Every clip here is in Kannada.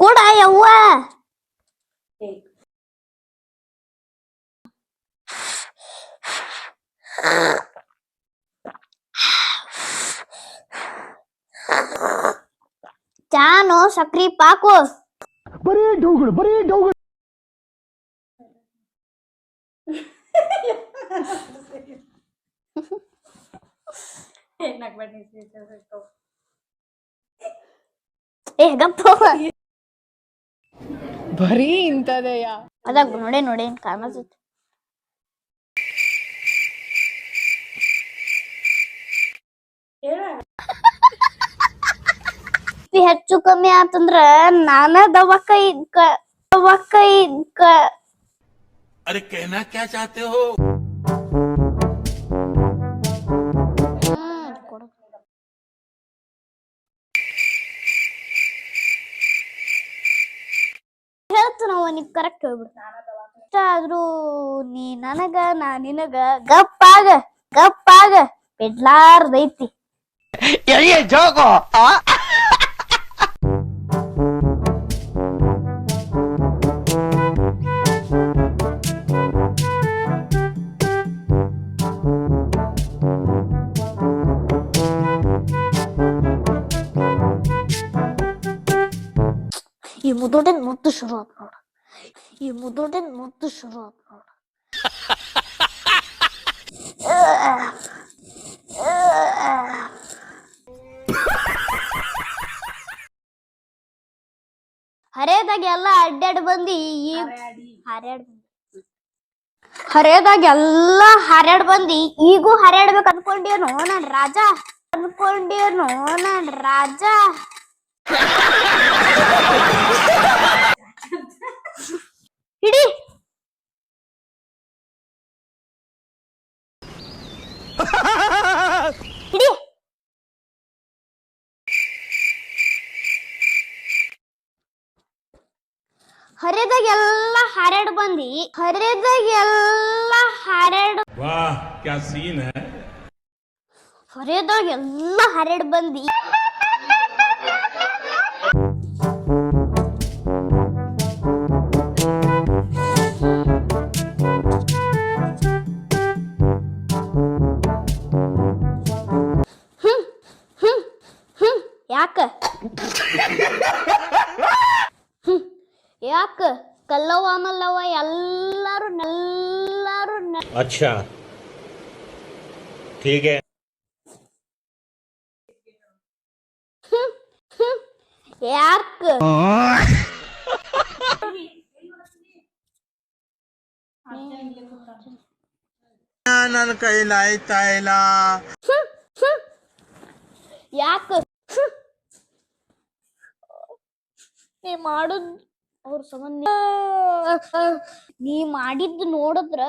ಕೂಡ ಯವ್ವ ಚಾನು ಸಕ್ರಿ ಪಾಕು ಬರೀ ಡೌಗಳು ಏ ಗಪ್ಪ ಬರೀ ಇಂತದೆಯ ಅದಾಗ ನೋಡೇ ಕಾಣಿಸುತ್ತೆ ಹೆಚ್ಚು ಕಮ್ಮಿ ಆತಂದ್ರ ನಾನ ದವಕ್ಕ अरे कहना क्या चाहते हो ಹೇಳ್ತು ನಾವು ನೀವ್ ಕರೆಕ್ಟ್ ಹೇಳ್ಬಿಡು ಆದ್ರೂ ನೀ ನನಗ ನಾ ನಿನಗ ಗಪ್ಪಾಗ ಬಿಡ್ಲಾರ್ದೈತಿ ಜೋಗೋ ಈ ಮುದೋಡಿನ ಮುದ್ದು ಶುರು ಆತ್ ನೋಡ ಹರೇದಾಗ ಎಲ್ಲ ಅಡ್ಡಾಡ್ ಬಂದಿ ಹರೇದಾಗ ಎಲ್ಲ ಹಾರ್ಯಾಡ್ ಬಂದಿ ಈಗೂ ಹಾರ್ಯಾಡ್ಬೇಕು ಅನ್ಕೊಂಡೇನೋ ನನ್ ರಾಜ ಹಿಡಿ ಹರಿದಾಗ ಎಲ್ಲ ಹಾರ್ಯಾಡ್ ಬಂದಿ वाह क्या सीन है ಹರಿದಾಗ ಎಲ್ಲ ಹಾರ್ಯಾಡ್ ಬಂದಿ ಯಾಕ ಕಲ್ಲವ ಮಲ್ಲವ ಎಲ್ಲಾರು अच्छा ठीक है ಯಾಕ ನನ್ನ ಕೈಲಾಯ್ತಾ ಇಲ್ಲ ಯಾಕ ನೀ ಮಾಡುದ್ ಅವ್ರ ಸಂಬಂಧ ನೀ ಮಾಡಿದ್ದು ನೋಡಿದ್ರ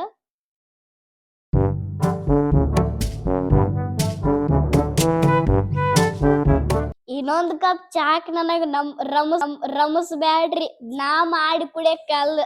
ಇನ್ನೊಂದ್ ಕಪ್ ಚಾಕ್ ನನಗ ರಮಸ್ ಬ್ಯಾಡ್ರಿ ನಾ ಮಾಡಿ ಕುಡಿಯಕ್ಕಲ್ಲ